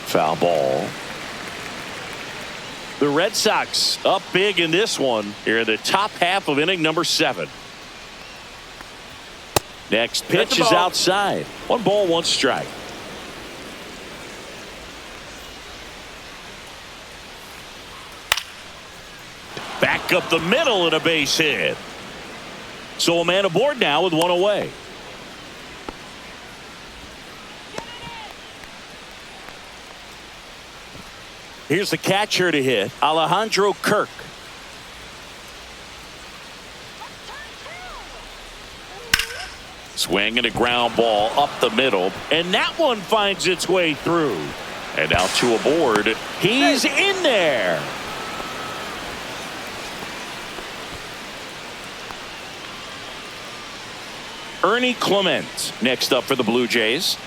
Foul ball. The Red Sox up big in this one here in the top half of inning number 7. Next pitch is outside. 1 ball, 1 strike. Back up the middle and a base hit. So a man aboard now with 1 away. Here's the catcher to hit, Alejandro Kirk. Swing and a ground ball up the middle, and that one finds its way through. And out to a board. He's in there. Ernie Clement next up for the Blue Jays.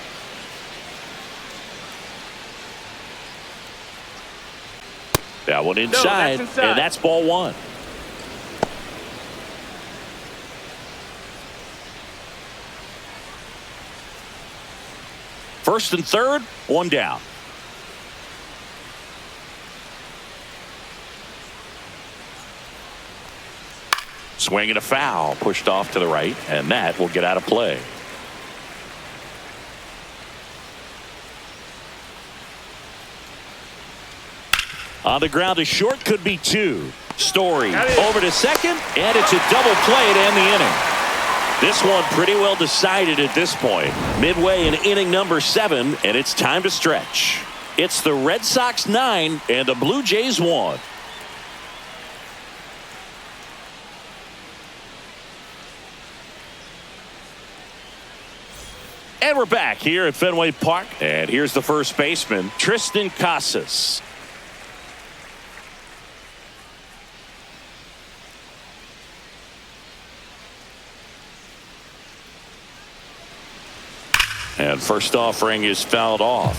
That one inside, and that's ball 1. First and third, 1 down. Swing and a foul, pushed off to the right, and that will get out of play. On the ground, a short, could be two. Story over to second, and it's a double play to end the inning. This one pretty well decided at this point. Midway in inning number 7, and it's time to stretch. It's the Red Sox 9 and the Blue Jays 1. And we're back here at Fenway Park, and here's the first baseman, Tristan Casas. And first offering is fouled off.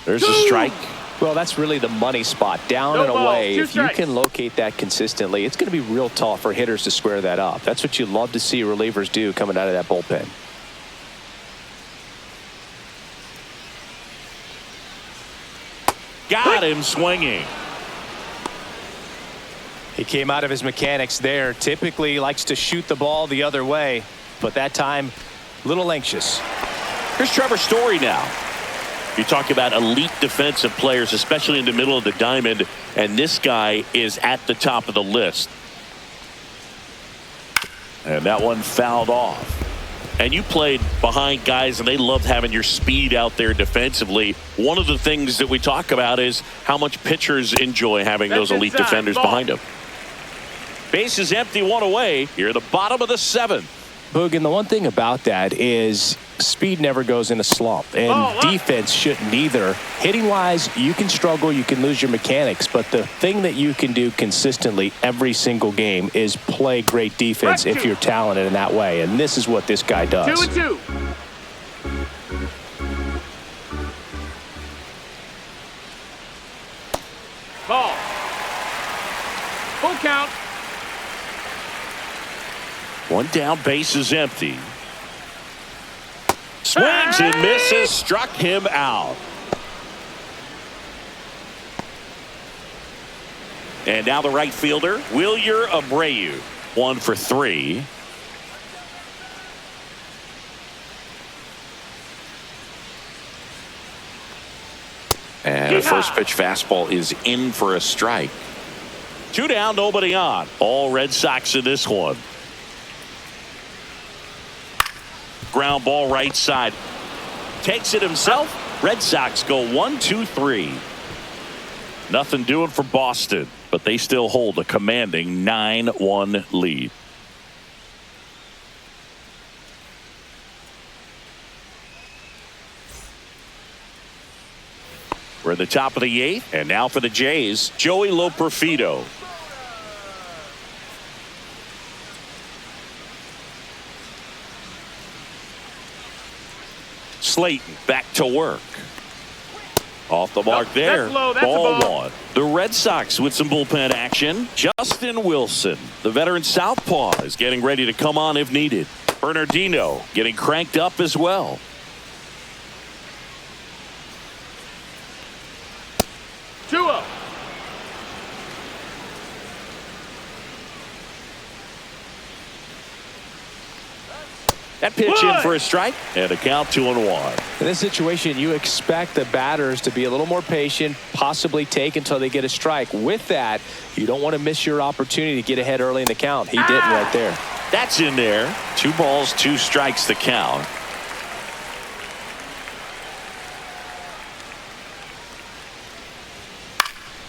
There's a strike. Well, that's really the money spot. Down and away. If you can locate that consistently, it's going to be real tough for hitters to square that up. That's what you love to see relievers do coming out of that bullpen. Got him swinging. He came out of his mechanics there. Typically he likes to shoot the ball the other way, but that time a little anxious. Here's Trevor Story now. You talk about elite defensive players, especially in the middle of the diamond, and this guy is at the top of the list. And that one fouled off. And you played behind guys, and they loved having your speed out there defensively. One of the things that we talk about is how much pitchers enjoy having those elite defenders behind them. Base is empty, one away. Here at the bottom of the 7th. Boog, and the one thing about that is speed never goes in a slump, and defense shouldn't either. Hitting wise, you can struggle, you can lose your mechanics, but the thing that you can do consistently every single game is play great defense if you're talented in that way, and this is what this guy does. 2-2. Ball. Full count. One down, base is empty. Swings and misses, struck him out. And now the right fielder, Wilyer Abreu. 1 for 3. And the first pitch fastball is in for a strike. 2 down, nobody on. All Red Sox in this one. Ground ball right side. Takes it himself. Red Sox go 1-2-3. Nothing doing for Boston, but they still hold a commanding 9-1 lead. We're at the top of the 8th, and now for the Jays, Joey Loperfido. Slayton back to work. Off the mark there. Ball 1. The Red Sox with some bullpen action. Justin Wilson, the veteran southpaw, is getting ready to come on if needed. Bernardino getting cranked up as well. That pitch in for a strike, and a count 2-1. In this situation, you expect the batters to be a little more patient, possibly take until they get a strike. With that, you don't want to miss your opportunity to get ahead early in the count. He didn't right there. That's in there. 2 balls, 2 strikes the count.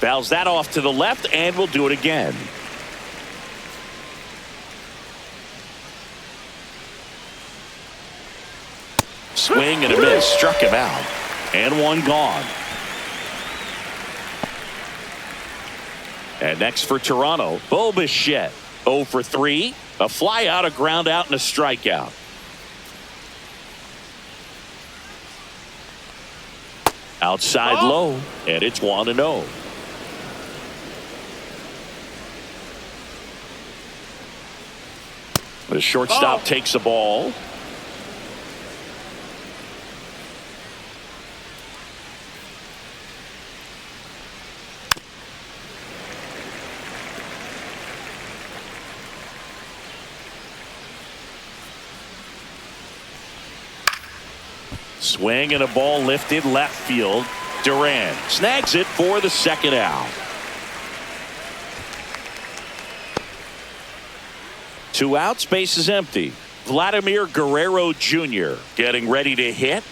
Fouls that off to the left, and we'll do it again. Swing and a miss, struck him out, and 1 gone. And next for Toronto, Bo Bichette, 0 for 3, a fly out, a ground out, and a strikeout. Outside low, and it's 1-0. The shortstop takes the ball. Swing and a ball lifted left field. Duran snags it for the second out. 2 outs, base is empty. Vladimir Guerrero Jr. getting ready to hit.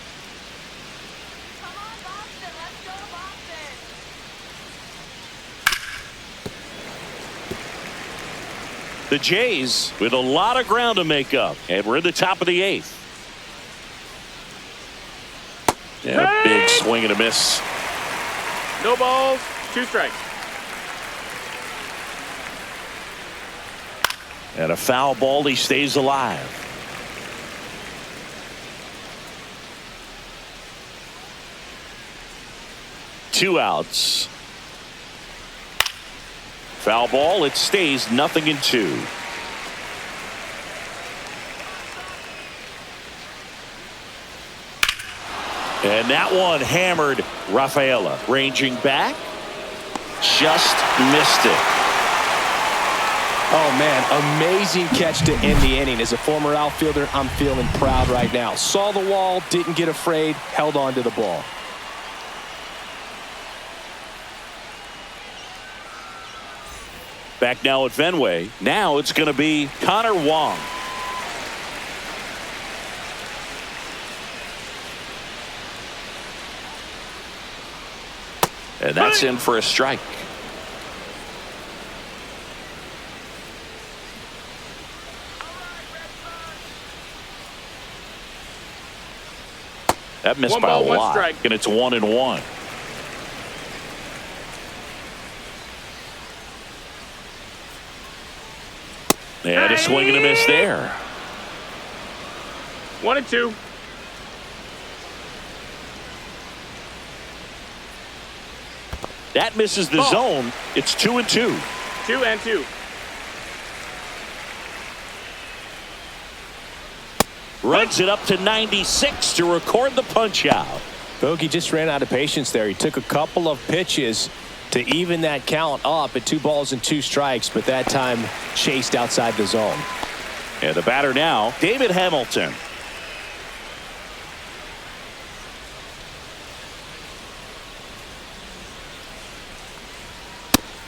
The Jays with a lot of ground to make up, and we're in the top of the 8th. And a big swing and a miss. No balls, 2 strikes. And a foul ball, he stays alive. Two outs. Foul ball, it stays 0-2. And that one hammered Rafaela. Ranging back. Just missed it. Oh, man, amazing catch to end the inning. As a former outfielder, I'm feeling proud right now. Saw the wall, didn't get afraid, held on to the ball. Back now at Fenway. Now it's going to be Connor Wong. And that's in for a strike. That missed by a lot. And it's 1-1. And a swing and a miss there. 1-2. That misses the zone. It's 2-2. 2-2. Runs it up to 96 to record the punch out. Bogey just ran out of patience there. He took a couple of pitches to even that count up at 2 balls and 2 strikes, but that time chased outside the zone. And the batter now, David Hamilton.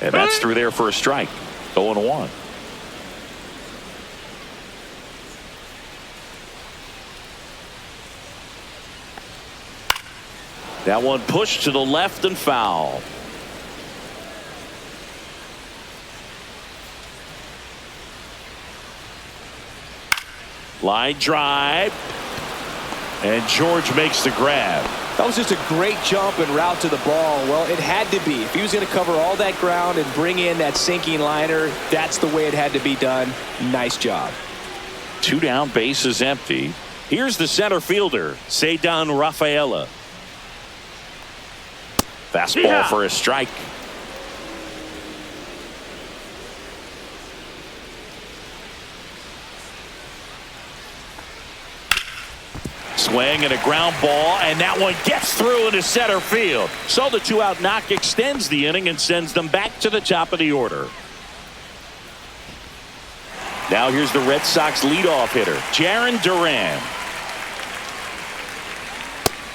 And that's through there for a strike. 0-1. That one pushed to the left and foul. Line drive. And George makes the grab. That was just a great jump and route to the ball. Well, it had to be. If he was going to cover all that ground and bring in that sinking liner, that's the way it had to be done. Nice job. 2 down, base is empty. Here's the center fielder, Ceddanne Rafaela. Fastball for a strike. Swing and a ground ball, and that one gets through into center field. So the 2-out knock extends the inning and sends them back to the top of the order. Now here's the Red Sox leadoff hitter, Jarren Duran.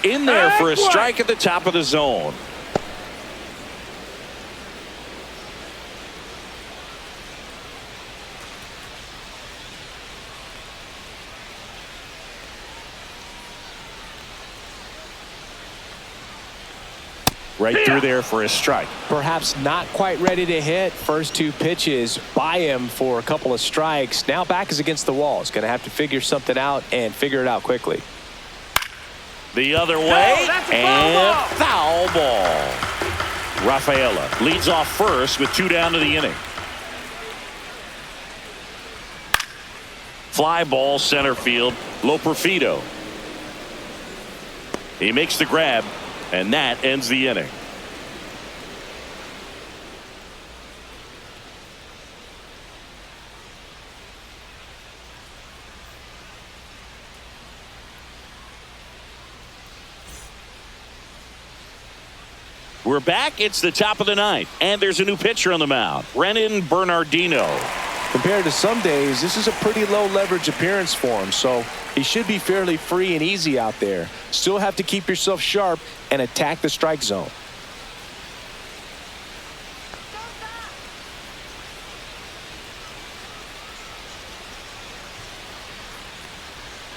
In there for a strike at the top of the zone. Right through there for a strike. Perhaps not quite ready to hit. First 2 pitches by him for a couple of strikes. Now back is against the wall. He's going to have to figure something out and figure it out quickly. The other way, and foul ball. Rafaela leads off first with 2 down to the inning. Fly ball center field, Loperfido. He makes the grab, and that ends the inning. We're back. It's the top of the 9th, and there's a new pitcher on the mound, Renan Bernardino. Compared to some days, this is a pretty low leverage appearance for him, so he should be fairly free and easy out there. Still have to keep yourself sharp and attack the strike zone.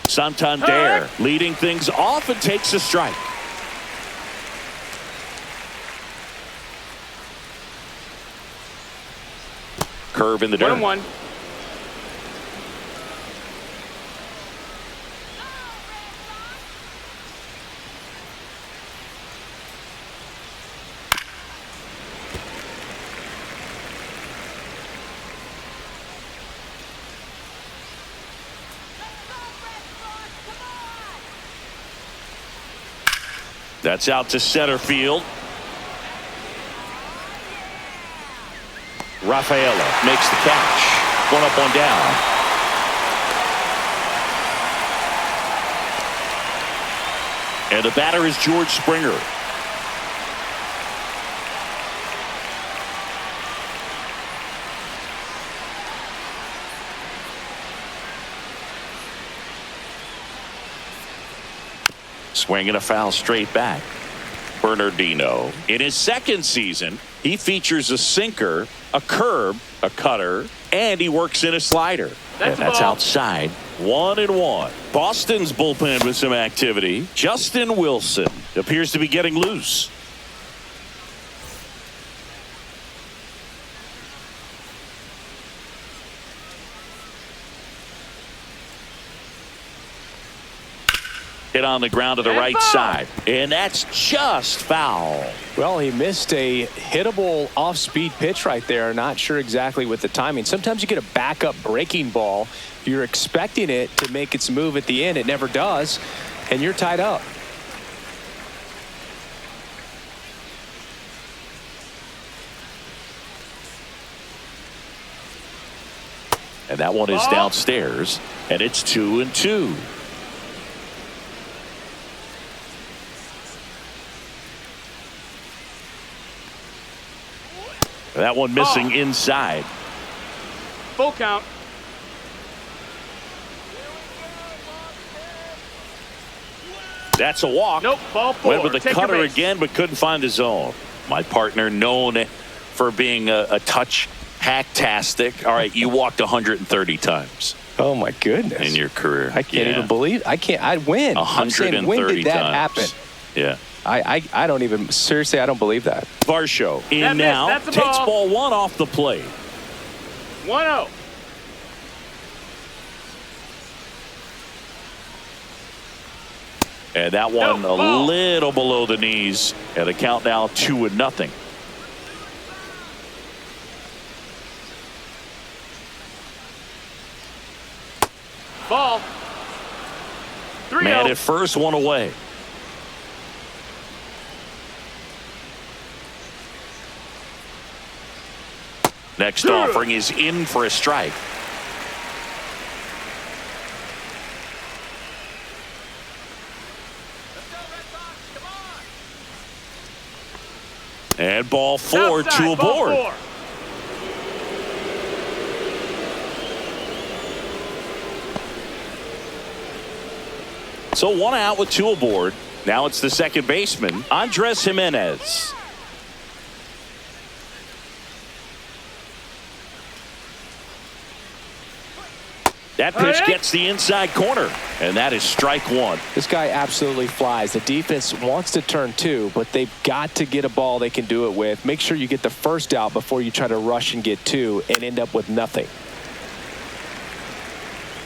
Santander leading things off and takes a strike. Curve in the dirt. 1-1. That's out to center field. Rafaela makes the catch. One up, one down. And the batter is George Springer. Swinging a foul straight back. Bernardino. In his second season, he features a sinker, a curve, a cutter, and he works in a slider. That's outside. 1-1. Boston's bullpen with some activity. Justin Wilson appears to be getting loose. Hit on the ground to the right side. And that's just foul. Well, he missed a hittable off-speed pitch right there. Not sure exactly with the timing. Sometimes you get a backup breaking ball. You're expecting it to make its move at the end. It never does. And you're tied up. And that one is downstairs. And it's 2-2. That one missing inside. Full count. That's a walk. Nope, ball 4. Went with the Take your cutter base. again, but couldn't find the zone. My partner known for being a touch hacktastic. All right, you walked 130 times. Oh my goodness. In your career. I can't even believe. I win. 130 when did that times. happen? Yeah. I don't even, seriously, I don't believe that. Varsho in now. That's the Takes ball. ball 1 off the plate. 1-0. And that one a little below the knees. And the count now 2-0. Ball. 3-0. Man at first, one away. Next offering is in for a strike. And ball 4, Outside, 2 ball aboard. 4. So 1 out with 2 aboard. Now it's the second baseman, Andres Jimenez. That pitch gets the inside corner, and that is strike 1. This guy absolutely flies. The defense wants to turn 2, but they've got to get a ball they can do it with. Make sure you get the first out before you try to rush and get 2 and end up with nothing.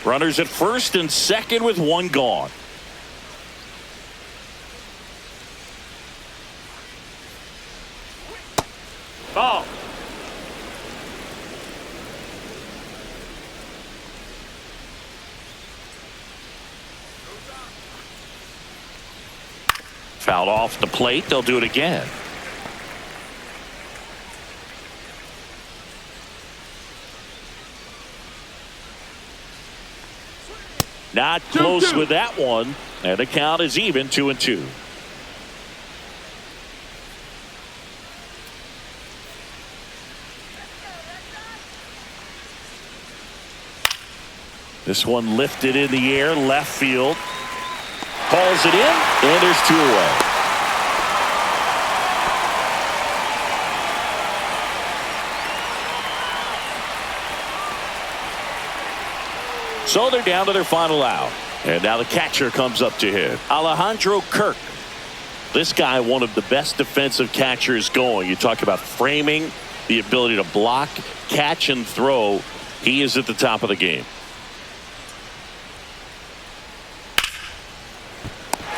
Runners at first and second with 1 gone. Ball. Fouled off the plate. They'll do it again. Not close 2-2. with that one. And the count is even, 2-2. This one lifted in the air, left field. Calls it in, and there's 2 away. So they're down to their final out. And now the catcher comes up to hit. Alejandro Kirk. This guy, one of the best defensive catchers going. You talk about framing, the ability to block, catch, and throw. He is at the top of the game.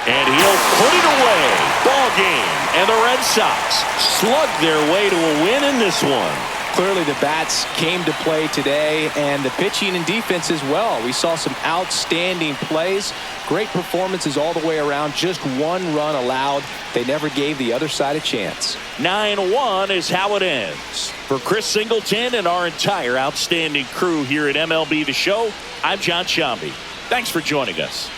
And he'll put it away. Ball game. And the Red Sox slug their way to a win in this one. Clearly the bats came to play today, and the pitching and defense as well. We saw some outstanding plays, great performances all the way around. Just 1 run allowed. They never gave the other side a chance. 9-1 is how it ends. For Chris Singleton and our entire outstanding crew here at MLB The Show, I'm John Shambi. Thanks for joining us.